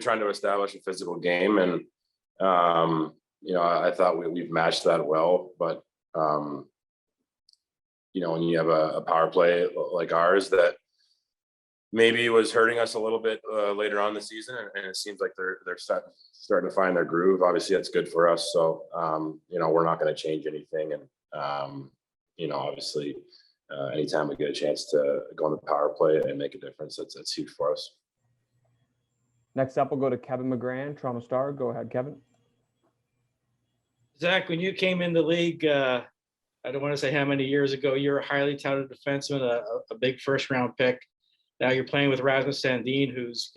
trying to establish a physical game, and I thought we've matched that well. But when you have a power play like ours that maybe was hurting us a little bit later on in the season, and it seems like they're starting to find their groove. Obviously, that's good for us. So we're not going to change anything, and obviously, anytime we get a chance to go on the power play and make a difference, that's huge for us. Next up, we'll go to Kevin McGran, Toronto Star. Go ahead, Kevin. Zach, when you came in the league, I don't want to say how many years ago, you're a highly touted defenseman, a big first-round pick. Now you're playing with Rasmus Sandin, who's,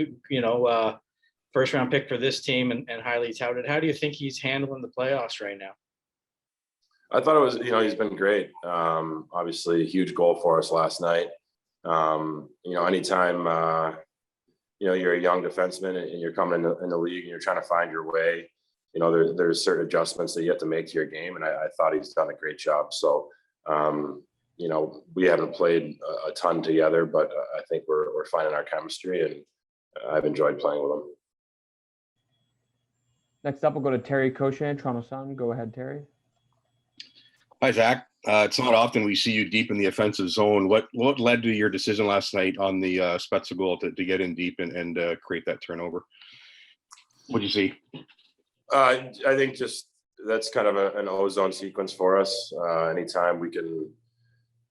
first-round pick for this team and highly touted. How do you think he's handling the playoffs right now? I thought it was, he's been great. Obviously, a huge goal for us last night. Anytime, you're a young defenseman and you're coming in the league and you're trying to find your way, there's certain adjustments that you have to make to your game. And I thought he's done a great job. So, we haven't played a ton together, but I think we're finding our chemistry, and I've enjoyed playing with him. Next up, we'll go to Terry Cochin, Toronto Sun. Go ahead, Terry. Hi, Zach. It's not often we see you deep in the offensive zone. What led to your decision last night on the Spezza goal to get in deep and create that turnover? What did you see? I think just that's kind of an O-zone sequence for us. Anytime we can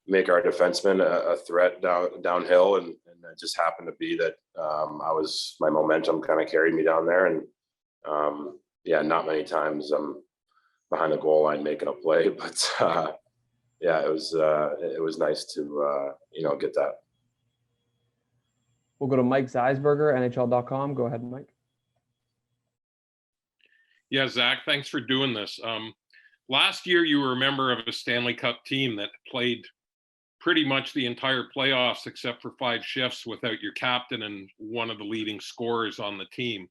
make our defenseman a threat downhill, and it just happened to be that my momentum kind of carried me down there, and not many times I'm behind the goal line making a play, but it was nice to get that. We'll go to Mike Zeisberger, NHL.com. Go ahead, Mike. Yeah, Zach, thanks for doing this. Last year, you were a member of a Stanley Cup team that played pretty much the entire playoffs except for 5 shifts without your captain and one of the leading scorers on the team.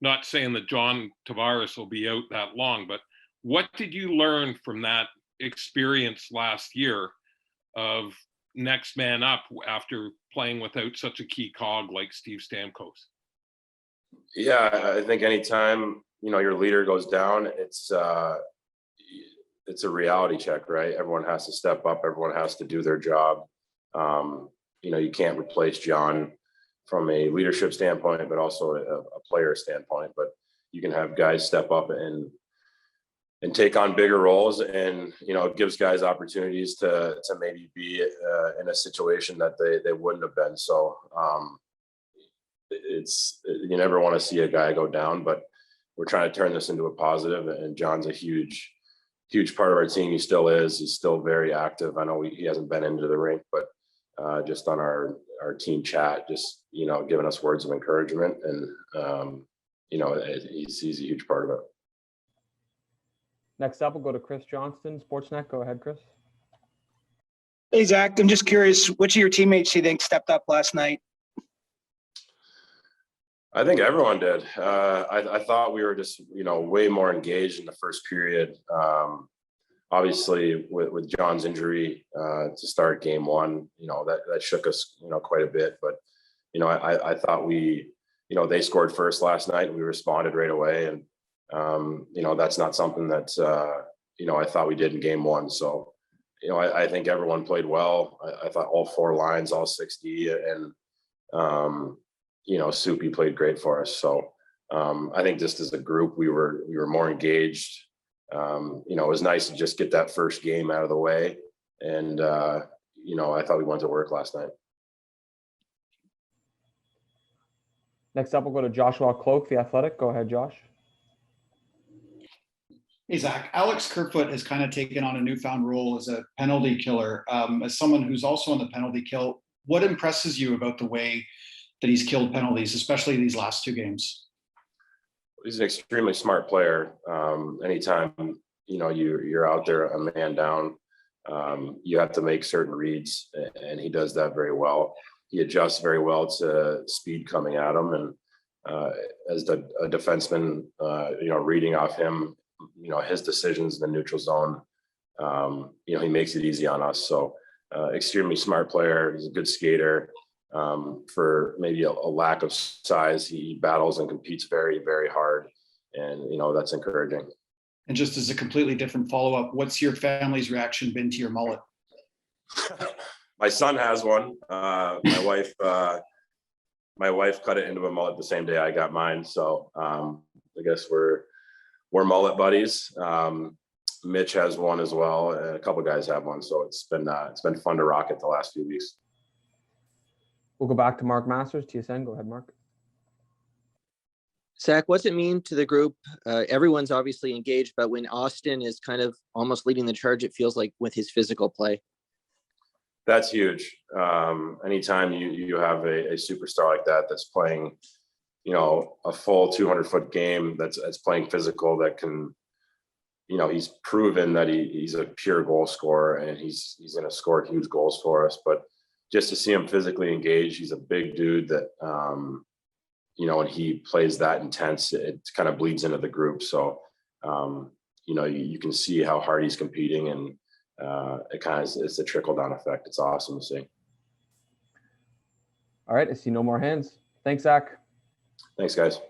Not saying that John Tavares will be out that long, but what did you learn from that experience last year of next man up after playing without such a key cog like Steve Stamkos? Yeah, I think anytime, your leader goes down, it's a reality check, right? Everyone has to step up. Everyone has to do their job. You can't replace John from a leadership standpoint, but also a player standpoint. But you can have guys step up and take on bigger roles, and it gives guys opportunities to maybe be in a situation that they wouldn't have been. So you never want to see a guy go down, but we're trying to turn this into a positive. And John's a huge part of our team. He still is. He's still very active. I know he hasn't been into the rink, but just on our team chat, just giving us words of encouragement, and he's a huge part of it. Next up, we'll go to Chris Johnston, Sportsnet. Go ahead, Chris. Hey, Zach, I'm just curious, which of your teammates do you think stepped up last night? I think everyone did. I thought we were just, way more engaged in the first period. Obviously, with John's injury to start game one, that shook us, quite a bit. But, I thought they scored first last night, and we responded right away. And, that's not something that, I thought we did in game one. So, I think everyone played well. I thought all 4 lines, all 60, and, Soupy played great for us. So I think just as a group, we were more engaged. It was nice to just get that first game out of the way. And, I thought we went to work last night. Next up, we'll go to Joshua Cloak, The Athletic. Go ahead, Josh. Hey, Zach. Alex Kerfoot has kind of taken on a newfound role as a penalty killer. As someone who's also on the penalty kill, what impresses you about the way that he's killed penalties, especially these last 2 games? He's an extremely smart player. Anytime, you're out there a man down, you have to make certain reads, and he does that very well. He adjusts very well to speed coming at him. And as a defenseman, reading off him, his decisions in the neutral zone, he makes it easy on us. So extremely smart player. He's a good skater. For maybe a lack of size, he battles and competes very, very hard. And, that's encouraging. And just as a completely different follow-up, what's your family's reaction been to your mullet? My son has one. My wife cut it into a mullet the same day I got mine. So I guess we're mullet buddies. Mitch has one as well, and a couple guys have one. So it's been fun to rock it the last few weeks. We'll go back to Mark Masters, TSN. Go ahead, Mark. Zach, what's it mean to the group? Everyone's obviously engaged, but when Auston is kind of almost leading the charge, it feels like with his physical play. That's huge. Anytime you have a superstar like that that's playing, a full 200-foot game, that's playing physical, that can, he's proven that he's a pure goal scorer, and he's going to score huge goals for us. But just to see him physically engaged, he's a big dude that, and he plays that intense, it kind of bleeds into the group. So, you can see how hard he's competing, and it's a trickle down effect. It's awesome to see. All right. I see no more hands. Thanks, Zach. Thanks, guys.